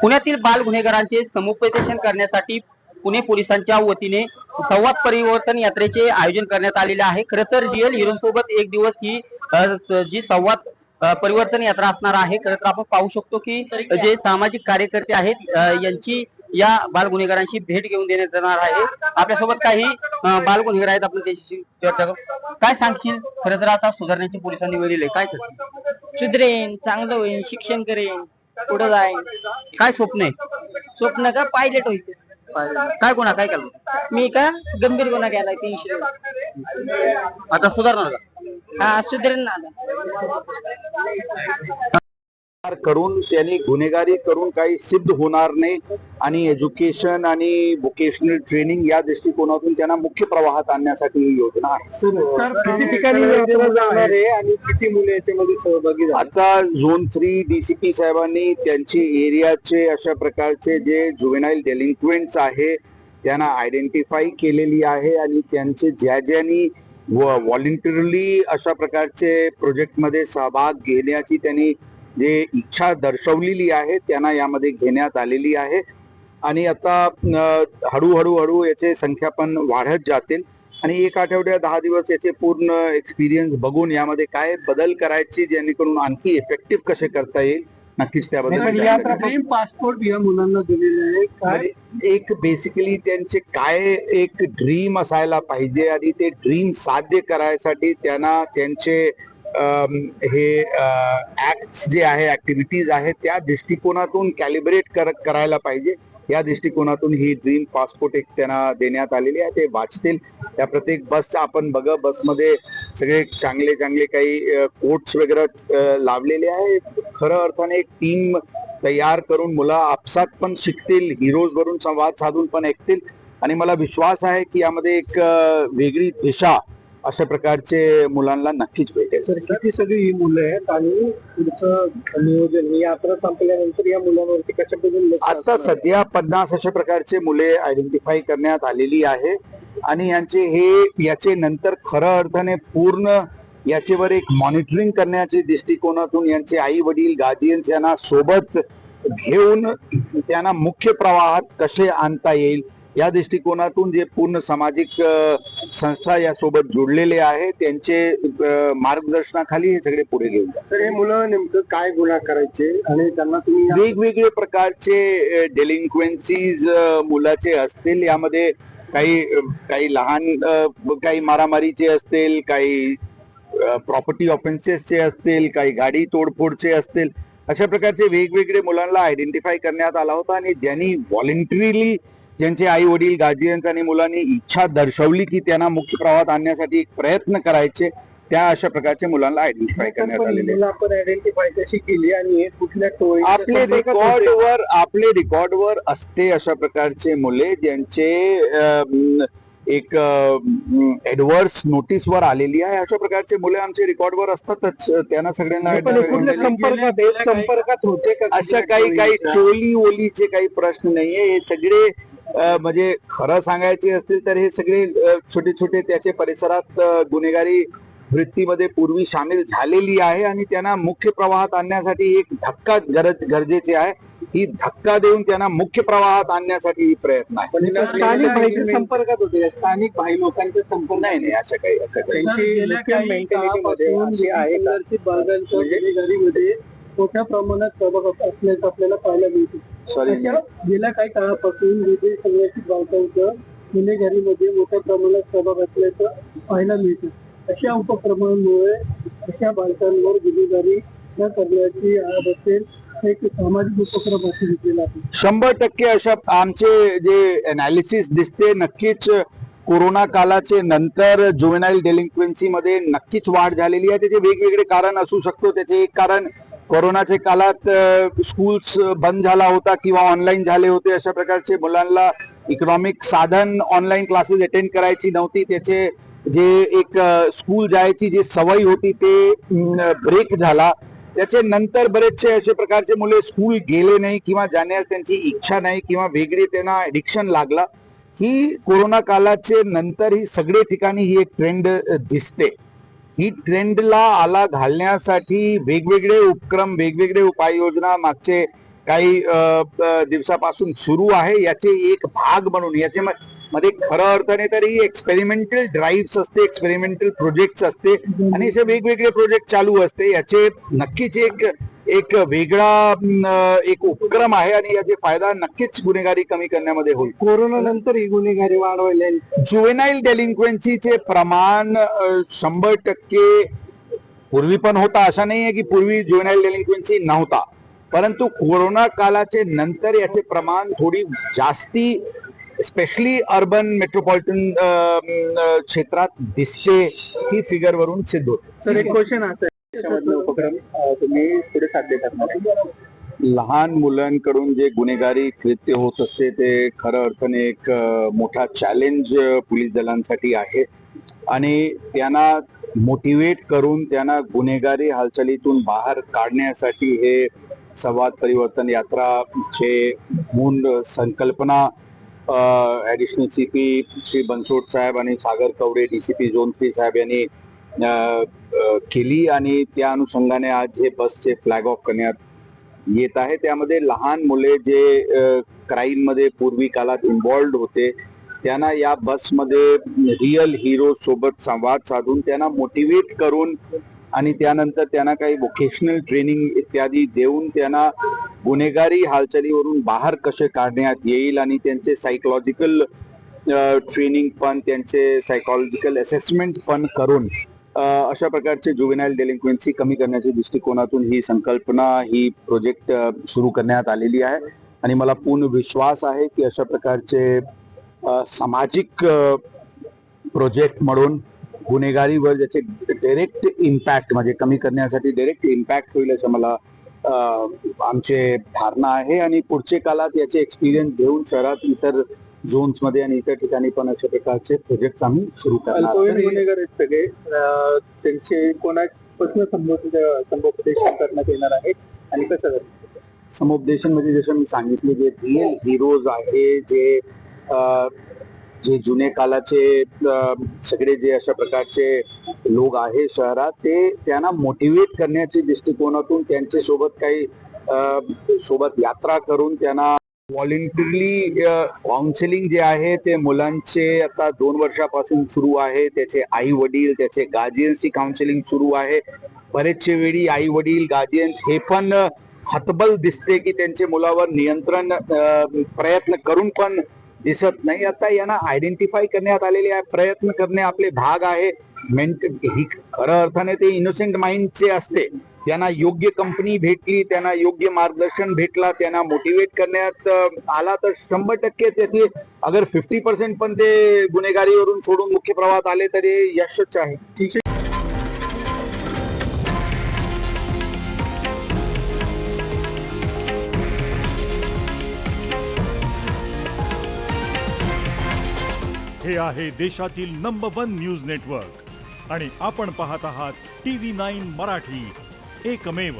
पुण्यातील बाल गुन्हेगारांचे समुपदेशन करण्यासाठी पुणे पोलिसांच्या वतीने संवाद परिवर्तन यात्रेचे आयोजन करण्यात आलेले आहे। खरं तर रिअल हिरोंसोबत एक दिवस ही जी संवाद परिवर्तन यात्रा असणार आहे। खरं तर आपण पाहू शकतो की जे सामाजिक कार्यकर्ते आहेत यांची या बाल गुन्हेगारांची भेट घेऊन देण्यात येणार आहे। आपल्यासोबत काही बाल गुन्हेगार आहेत, आपण त्यांच्याशी चर्चा करू। काय सांगशील? खरं तर आता सुधारण्याची पोलिसांनी वेळ दिली, काय सुधरेन, चांगलं होईल, शिक्षण करेन, पुढे जाईन। काय स्वप्न आहे? स्वप्न का पायलट व्हायचं। काय गुन्हा काय केला? मी का गंभीर गुन्हा केलाय 300। आता सुधारणार का? हा सुधरेन ना आता। करून त्यांनी गुन्हेगारी करून काही सिद्ध होणार नाही आणि एज्युकेशन आणि वोकेशनल ट्रेनिंग या दृष्टिकोनातून त्यांना मुख्य प्रवाहात आणण्यासाठी ही योजना आहे। किती ठिकाणी यात्रा जाणार आहे आणि किती मुले याच्यामध्ये सहभागी झाले? आता झोन 3 डीसीपी साहेबांनी त्यांचे एरियाचे अशा प्रकारचे जे जुवेनाईल डेलिंक्वेंट्स आहे त्यांना आयडेंटिफाई केलेली आहे आणि त्यांचे ज्यांनी व्हॉलंटरीली अशा प्रकारचे प्रोजेक्टमध्ये सहभाग घेण्याची त्यांनी जे इच्छा दर्शवलेली आहे त्यांना यामध्ये घेण्यात आलेली आहे आणि आता हळूहळू याचे संख्या पण वाढत जातील आणि 1 आठवड्या 10 दिवस याचे पूर्ण एक्सपिरियन्स बघून यामध्ये काय बदल करायचे जेणेकरून आणखी इफेक्टिव्ह कसे करता येईल नक्कीच त्याबद्दल पासपोर्ट या मुलांना दिलेले आहे काय एक बेसिकली त्यांचे काय एक ड्रीम असायला पाहिजे आणि ते ड्रीम साध्य करायसाठी त्यांना त्यांचे हे ऍक्ट्स जे आहे ऍक्टिव्हिटीज आहेत त्या दृष्टिकोनातून कॅलिब्रेट करायला पाहिजे। या दृष्टिकोनातून ही ड्रीम पासपोर्ट एक त्यांना देण्यात आलेली आहे। ते वाचतील त्या प्रत्येक बस आपण बघा बसमध्ये सगळे चांगले काही कोट्स वगैरे लावलेले आहे। खरं अर्थाने एक टीम तयार करून मुलं आपसात पण शिकतील, हिरोज वरून संवाद साधून पण ऐकतील आणि मला विश्वास आहे की यामध्ये एक वेगळी दिशा अशा प्रकारचे मुलांना नक्कीच भेटेल। सर किती सगळी ही मुलं आहेत आणि पुढचं नियोजन ही यात्रा संपल्यानंतर या मुलांवरती कशा पद्धतीने आता सध्या 50 अशा प्रकारचे मुले आयडेंटिफाय करण्यात आलेली आहे आणि याचे नंतर खरं अर्थाने पूर्ण याच्यावर एक मॉनिटरिंग करण्याच्या दृष्टिकोनातून यांचे आई वडील गार्जियन्स यांना सोबत घेऊन त्यांना मुख्य प्रवाहात कसे आणता येईल या दृष्टिकोनातून जे पूर्ण सामाजिक संस्था यासोबत जोडलेले आहे त्यांचे मार्गदर्शनाखाली हे सगळे पुढे घेऊन जातात। सर हे मुलं नेमकं काय गुन्हा करायचे आणि त्यांना तुम्ही वेगवेगळे प्रकारचे डेलिंक्वेन्सीज मुलाचे असतील, यामध्ये काही लहान काही मारामारीचे असतील, काही प्रॉपर्टी ऑफेन्सेसचे असतील, काही गाडी तोडफोडचे असतील, अशा प्रकारचे वेगवेगळे मुलांना आयडेंटिफाय करण्यात आला होता आणि ज्यांनी व्हॉलंटरीली ज्यांचे आई वडील गार्जियन्स आणि मुलांनी इच्छा दर्शवली की त्यांना मुख्य प्रवाहात आणण्यासाठी एक प्रयत्न करायचे त्या अशा प्रकारच्या मुलांना आयडेंटिफाय करण्यात आलेले। आपण आयडेंटिफाय कशी केली आणि हे कुठल्या आपले रेकॉर्डवर असते अशा प्रकारचे मुले ज्यांचे एक ऍडव्हर्स नोटीस वर आलेली आहे अशा प्रकारचे मुले आमचे रेकॉर्डवर असतातच। त्यांना सगळ्यांना संपर्कात होते का? अशा काही टोली ओलीचे काही प्रश्न नाहीये। हे सगळे म्हणजे खरं सांगायचे असतील तर हे सगळे छोटे त्याचे परिसरात गुन्हेगारी वृत्तीमध्ये पूर्वी सामील झालेली आहे आणि त्यांना मुख्य प्रवाहात आणण्यासाठी एक धक्का गरजेचे आहे। ही धक्का देऊन त्यांना मुख्य प्रवाहात आणण्यासाठी प्रयत्न आहे। स्थानिक भाई संपर्कात होते, स्थानिक भाई लोकांच्या संपर्क नाही अशा काही गुन्हेगारीमध्ये मोठ्या प्रमाणात सहभाग असल्याचं आपल्याला पाहायला मिळते। गेल्या काही काळापासून विविध संघटित बालकांच्या गुन्हेगारीमध्ये मोठ्या प्रमाणात सहभाग असल्याचं पाहायला मिळतं। अशा उपक्रमांमुळे अशा बालकांवर गुन्हेगारी न करण्याची बसेल एक सामाजिक उपक्रम असे घेतलेला आहे। 100% अशा आमचे जे अनालिसिस दिसते नक्कीच कोरोना कालाचे नंतर जुवेनाईल डेलिंक्वेन्सी मध्ये नक्कीच वाढ झालेली आहे। त्याचे वेगवेगळे कारण असू शकतो। त्याचे एक कारण कोरोनाच्या काळात स्कूल्स बंद झाला होता किंवा ऑनलाईन झाले होते, अशा प्रकारचे मुलांना इकॉनॉमिक साधन ऑनलाईन क्लासेस अटेंड करायची नव्हती, त्याचे जे एक स्कूल जायची जी सवय होती ते ब्रेक झाला। त्याचे नंतर बरेचसे असे प्रकारचे मुले स्कूल गेले नाही किंवा जाण्यास त्यांची इच्छा नाही किंवा वेगळी त्यांना ऍडिक्शन लागला। ही कोरोना कालाचे नंतर ही सगळे ठिकाणी ही एक ट्रेंड दिसते। ही ट्रेंडला आला घालण्यासाठी वेगवेगळे उपक्रम वेगवेगळे उपाययोजना मागचे काही दिवसापासून सुरू आहे याचे एक भाग म्हणून याचे मध्ये खऱ्या अर्थाने तरी एक्सपेरिमेंटल ड्राईव्ह असते, एक्सपेरिमेंटल प्रोजेक्ट असते आणि असे वेगवेगळे प्रोजेक्ट चालू असते. याचे नक्कीच एक वेगळा एक उपक्रम आहे आणि याचे फायदा नक्कीच गुन्हेगारी कमी करण्यामध्ये होईल. कोरोना नंतर ही गुन्हेगारी वाढवायला जुवेनाईल डेलिंक्वेन्सीचे प्रमाण 100% पूर्वी पण होता, असा नाहीये की पूर्वी जुवेनाईल डेलिंक्वेन्सी नव्हता, परंतु कोरोना कालाचे नंतर याचे प्रमाण थोडी जास्ती स्पेशली अर्बन मेट्रोपॉलिटन क्षेत्रात दिसते, ही फिगर वरून सिद्ध होते. सर एक क्वेश्चन असा आहे, उपक्रम तुम्ही पुढे साध्य करणार आहे? लहान मुलांकडून जे गुन्हेगारी कृत्य होत असते ते खरं अर्थाने एक मोठा चॅलेंज पोलीस दलांसाठी आहे आणि त्यांना मोटिवेट करून त्यांना गुन्हेगारी हालचालीतून बाहेर काढण्यासाठी हे संवाद परिवर्तन यात्राचे मूळ संकल्पना ऍडिशनल सीपी श्री बनसोड साहेब आणि सागर कवडे डीसीपी झोन 3 साहेब यांनी केली आणि त्या अनुषंगाने आज हे बसचे फ्लॅग ऑफ करण्यात येत आहे. त्यामध्ये लहान मुले जे क्राईम मध्ये पूर्वी काळात इन्व्हॉल्ड होते त्यांना या बसमध्ये रिअल हिरो सोबत संवाद साधून त्यांना मोटिवेट करून आणि त्यानंतर त्यांना काही वोकेशनल ट्रेनिंग इत्यादी देऊन त्यांना गुन्हेगारी हालचालीवरून बाहेर कसे काढण्यात येईल आणि त्यांचे सायकोलॉजिकल ट्रेनिंग पण त्यांचे सायकोलॉजिकल असेसमेंट पण करून अशा प्रकारचे जुवेनाईल डेलिंक्वेन्सी कमी करण्याच्या दृष्टिकोनातून ही संकल्पना ही प्रोजेक्ट सुरू करण्यात आलेली आहे आणि मला पूर्ण विश्वास आहे की अशा प्रकारचे सामाजिक प्रोजेक्ट म्हणून गुन्हेगारीवर ज्याचे डायरेक्ट इम्पॅक्ट म्हणजे कमी करण्यासाठी डायरेक्ट इम्पॅक्ट होईल असं मला आमचे धारणा आहे आणि पुढच्या काळात याचे एक्सपिरियन्स घेऊन शहरात इतर झोन्स मध्ये आणि इतर ठिकाणी पण अशा प्रकारचे प्रोजेक्ट आम्ही सुरू करणार. गुन्हेगार आहेत सगळे, त्यांचे कोणापासून समुपदेशन करण्यात येणार आहे आणि कसं समुपदेशन म्हणजे जसं मी सांगितले जे रिअल हिरोज आहे जे जुने काळाचे सगळे जे अशा प्रकारचे लोक आहे शहरात ते त्यांना मोटिवेट करण्याच्या दृष्टिकोनातून त्यांच्या सोबत काही सोबत यात्रा करून त्यांना व्हॉलेंटरीली काउन्सिलिंग जे आहे ते मुलांचे आता 2 वर्षापासून सुरू आहे. त्याचे आई वडील त्याचे गार्जियन्सची काउन्सिलिंग सुरू आहे. बरेचशे वेळी आई वडील गार्जियन्स हे पण हतबल दिसते की त्यांच्या मुलावर नियंत्रण प्रयत्न करून पण दिसत नाही. आता यांना आयडेंटिफाय करण्यात आलेले आहे, प्रयत्न करणे आपले भाग आहे. खऱ्या अर्थाने ते इनोसेंट माइंडचे असते, त्यांना योग्य कंपनी भेटली, त्यांना योग्य मार्गदर्शन भेटला, त्यांना मोटिवेट करण्यात आला तर 100% त्याचे अगर 50% पण ते गुन्हेगारीवरून सोडून मुख्य प्रवाहात आले तरी यशच आहे. ठीक आहे. हे आहे देशातील नंबर 1 न्यूज नेटवर्क आणि आपण पाहत आहात TV9 मराठी, एकमेव.